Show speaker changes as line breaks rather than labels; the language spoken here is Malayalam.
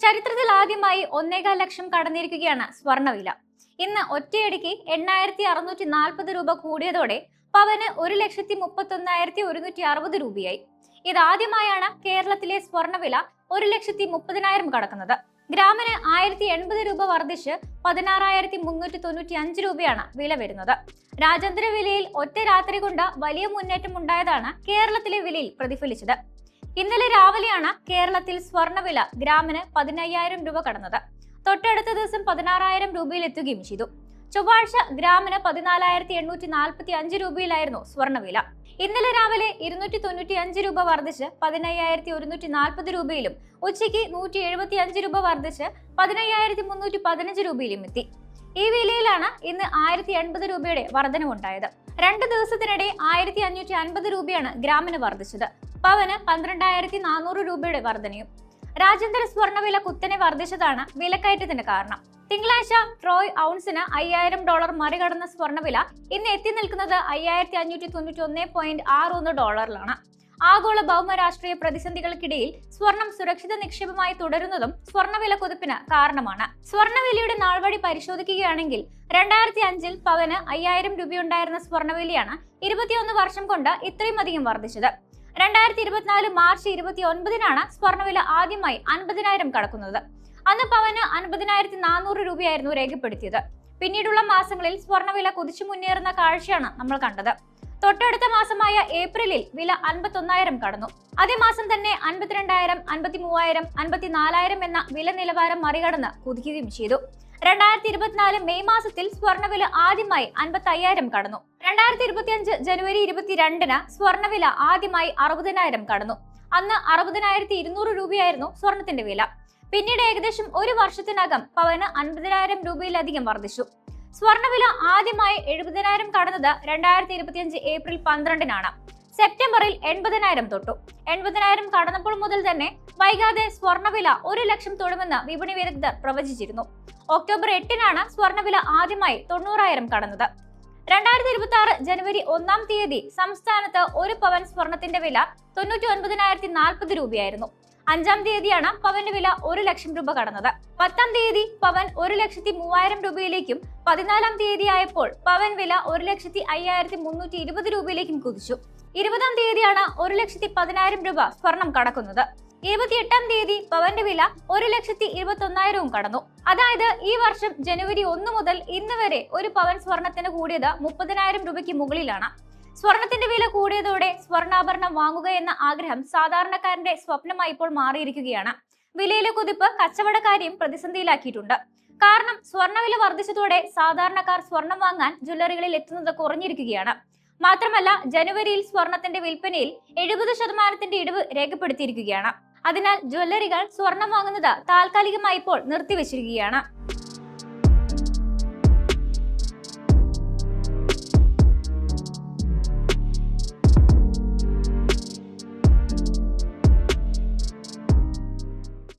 ചരിത്രത്തിൽ ആദ്യമായി 1.25 ലക്ഷം കടന്നിരിക്കുകയാണ് സ്വർണ്ണവില. ഇന്ന് ഒറ്റയടിക്ക് 8,640 രൂപ കൂടിയതോടെ പവന് 1,31,160 രൂപയായി. ഇതാദ്യമായാണ് കേരളത്തിലെ സ്വർണ്ണവില 1,30,000 കടക്കുന്നത്. ഗ്രാമിന് 1,080 രൂപ വർദ്ധിച്ച് 16,395 രൂപയാണ് വില വരുന്നത്. രാജ്യാന്തര വിലയിൽ ഒറ്റ രാത്രി കൊണ്ട് വലിയ മുന്നേറ്റം ഉണ്ടായതാണ് കേരളത്തിലെ വിലയിൽ പ്രതിഫലിച്ചത്. ഇന്നലെ രാവിലെയാണ് കേരളത്തിൽ സ്വർണ്ണവില ഗ്രാമിന് 15,000 രൂപ കടന്നത്. തൊട്ടടുത്ത ദിവസം 16,000 രൂപയിൽ എത്തുകയും ചെയ്തു. ചൊവ്വാഴ്ച ഗ്രാമിന് 14,845 രൂപയിലായിരുന്നു സ്വർണ്ണവില. ഇന്നലെ രാവിലെ 295 രൂപ വർദ്ധിച്ച് 15,140 രൂപയിലും ഉച്ചയ്ക്ക് 175 രൂപ വർദ്ധിച്ച് 15,315 രൂപയിലും എത്തി. ഈ വിലയിലാണ് ഇന്ന് 1,080 രൂപയുടെ വർധനവുണ്ടായത്. 2 ദിവസത്തിനിടെ 1,550 രൂപയാണ് ഗ്രാമിന് വർദ്ധിച്ചത്. പവന് 12,400 രൂപയുടെ വർധനയും. രാജ്യാന്തര സ്വർണ്ണവില കുത്തനെ വർദ്ധിച്ചതാണ് വിലക്കയറ്റത്തിന് കാരണം. തിങ്കളാഴ്ച ട്രോയ് ഔൺസിന് $5,000 മറികടന്ന സ്വർണ്ണവില ഇന്ന് എത്തി നിൽക്കുന്നത് $5,591.61 ആഗോള ഭൗമരാഷ്ട്രീയ പ്രതിസന്ധികൾക്കിടയിൽ സ്വർണം സുരക്ഷിത നിക്ഷേപമായി തുടരുന്നതും സ്വർണ്ണവില കുതിപ്പിന് കാരണമാണ്. സ്വർണ്ണവിലയുടെ നാൾവഴി പരിശോധിക്കുകയാണെങ്കിൽ 2005-ൽ പവന് 5,000 രൂപയുണ്ടായിരുന്ന സ്വർണ്ണവിലയാണ് 21 വർഷം കൊണ്ട് ഇത്രയും അധികം വർദ്ധിച്ചത്. 2024 മാർച്ച് 29-നാണ് സ്വർണ്ണവില ആദ്യമായി 50,000 കടക്കുന്നത്. അന്ന് പവന് 50,400 രൂപയായിരുന്നു രേഖപ്പെടുത്തിയത്. പിന്നീടുള്ള മാസങ്ങളിൽ സ്വർണ്ണവില കുതിച്ചു മുന്നേറുന്ന കാഴ്ചയാണ് നമ്മൾ കണ്ടത്. തൊട്ടടുത്ത മാസമായ ഏപ്രിലിൽ വില 51,000 കടന്നു. അതേ മാസം തന്നെ 52,000, 53,000, 54,000 എന്ന വില നിലവാരം മറികടന്ന് കുതിക്കുകയും ചെയ്തു. 2024 മെയ് മാസത്തിൽ സ്വർണ്ണവില ആദ്യമായി 55,000 കടന്നു. 2025 ജനുവരി 22-ന് സ്വർണ്ണവില ആദ്യമായി 60,000 കടന്നു. അന്ന് 60,200 രൂപയായിരുന്നു സ്വർണത്തിന്റെ വില. പിന്നീട് ഏകദേശം ഒരു വർഷത്തിനകം പവന് 50,000 രൂപയിലധികം വർദ്ധിച്ചു. സ്വർണ്ണവില ആദ്യമായി 70,000 കടന്നത് 2025 ഏപ്രിൽ 12-നാണ്. സെപ്റ്റംബറിൽ 80,000 തൊട്ടു. 80,000 കടന്നപ്പോൾ മുതൽ തന്നെ വൈകാതെ സ്വർണ്ണവില 1 ലക്ഷം തൊടുമെന്ന് വിപണി വിദഗ്ധർ പ്രവചിച്ചിരുന്നു. ഒക്ടോബർ 8-നാണ് സ്വർണ്ണവില ആദ്യമായി 90,000 കടന്നത്. 2026 ജനുവരി 1-ാം തീയതി സംസ്ഥാനത്ത് ഒരു പവൻ സ്വർണത്തിന്റെ വില 99,040 രൂപയായിരുന്നു. 5-ാം തീയതിയാണ് പവന്റെ വില 1 ലക്ഷം രൂപ കടന്നത്. 10-ാം തീയതി പവൻ 1,03,000 രൂപയിലേക്കും 14-ാം തീയതി ആയപ്പോൾ പവൻ വില 1,05,320 രൂപയിലേക്കും കുതിച്ചു. 20-ാം തീയതിയാണ് 1,10,000 രൂപ സ്വർണം കടക്കുന്നത്. 28-ാം തീയതി പവന്റെ വില 1,21,000 കടന്നു. അതായത് ഈ വർഷം ജനുവരി 1 മുതൽ ഇന്ന് വരെ ഒരു പവൻ സ്വർണത്തിന് കൂടിയത് 30,000 രൂപയ്ക്ക് മുകളിലാണ്. സ്വർണത്തിന്റെ വില കൂടിയതോടെ സ്വർണ്ണാഭരണം വാങ്ങുക എന്ന ആഗ്രഹം സാധാരണക്കാരന്റെ സ്വപ്നമായി ഇപ്പോൾ മാറിയിരിക്കുകയാണ്. വിലയിലെ കുതിപ്പ് കച്ചവടക്കാരെയും പ്രതിസന്ധിയിലാക്കിയിട്ടുണ്ട്. കാരണം സ്വർണ്ണവില വർദ്ധിച്ചതോടെ സാധാരണക്കാർ സ്വർണം വാങ്ങാൻ ജ്വല്ലറികളിൽ എത്തുന്നത് കുറഞ്ഞിരിക്കുകയാണ്. മാത്രമല്ല ജനുവരിയിൽ സ്വർണത്തിന്റെ വിൽപ്പനയിൽ 70% ഇടിവ് രേഖപ്പെടുത്തിയിരിക്കുകയാണ്. അതിനാൽ ജ്വല്ലറികൾ സ്വർണം വാങ്ങുന്നത് താൽക്കാലികമായി ഇപ്പോൾ നിർത്തിവെച്ചിരിക്കുകയാണ്.